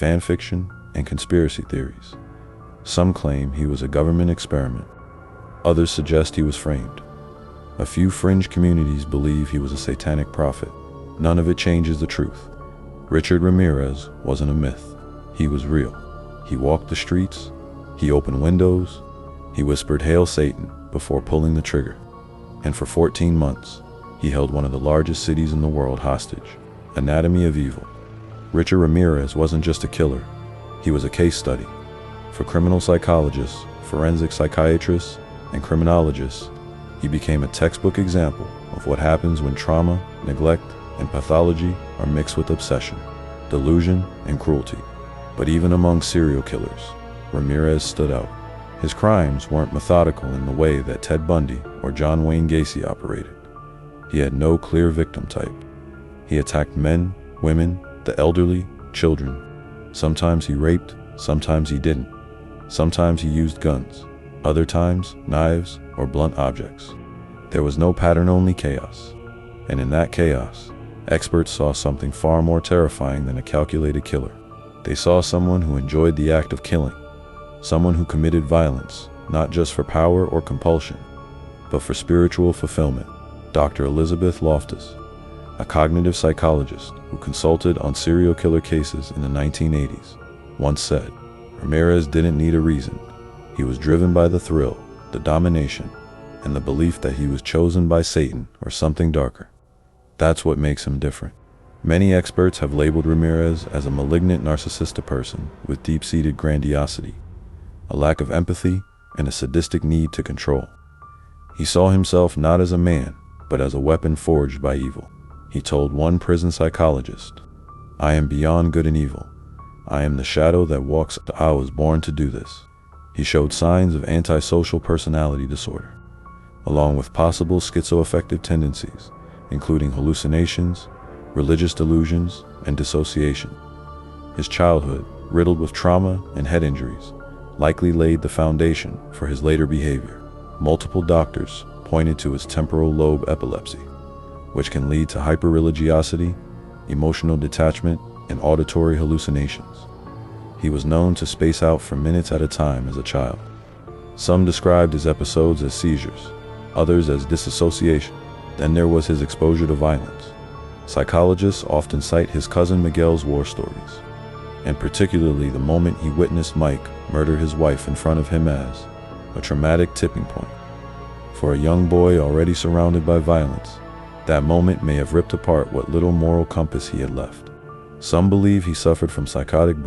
fan fiction and conspiracy theories. Some claim he was a government experiment. Others suggest he was framed. A few fringe communities believe he was a satanic prophet. None of it changes the truth. Richard Ramirez wasn't a myth. He was real. He walked the streets. He opened windows. He whispered "Hail Satan" before pulling the trigger. And for 14 months, he held one of the largest cities in the world hostage. Anatomy of Evil. Richard Ramirez wasn't just a killer. He was a case study. For criminal psychologists, forensic psychiatrists, and criminologists, he became a textbook example of what happens when trauma, neglect, and pathology are mixed with obsession, delusion, and cruelty. But even among serial killers, Ramirez stood out. His crimes weren't methodical in the way that Ted Bundy or John Wayne Gacy operated. He had no clear victim type. He attacked men, women, the elderly, children. Sometimes he raped, sometimes he didn't. Sometimes he used guns, other times knives or blunt objects. There was no pattern, only chaos. And in that chaos, experts saw something far more terrifying than a calculated killer. They saw someone who enjoyed the act of killing, someone who committed violence, not just for power or compulsion, but for spiritual fulfillment. Dr. Elizabeth Loftus, a cognitive psychologist who consulted on serial killer cases in the 1980s, once said, "Ramirez didn't need a reason. He was driven by the thrill, the domination, and the belief that he was chosen by Satan or something darker. That's what makes him different." Many experts have labeled Ramirez as a malignant narcissistic person with deep-seated grandiosity, a lack of empathy, and a sadistic need to control. He saw himself not as a man, but as a weapon forged by evil. He told one prison psychologist, "I am beyond good and evil. I am the shadow that walks. I was born to do this." He showed signs of antisocial personality disorder, along with possible schizoaffective tendencies, including hallucinations, religious delusions, and dissociation. His childhood, riddled with trauma and head injuries, likely laid the foundation for his later behavior. Multiple doctors pointed to his temporal lobe epilepsy, which can lead to hyperreligiosity, emotional detachment, and auditory hallucinations. He was known to space out for minutes at a time as a child. Some described his episodes as seizures, others as disassociation. Then there was his exposure to violence. Psychologists often cite his cousin Miguel's war stories, and particularly the moment he witnessed Mike murder his wife in front of him as a traumatic tipping point. For a young boy already surrounded by violence, that moment may have ripped apart what little moral compass he had left. Some believe he suffered from psychotic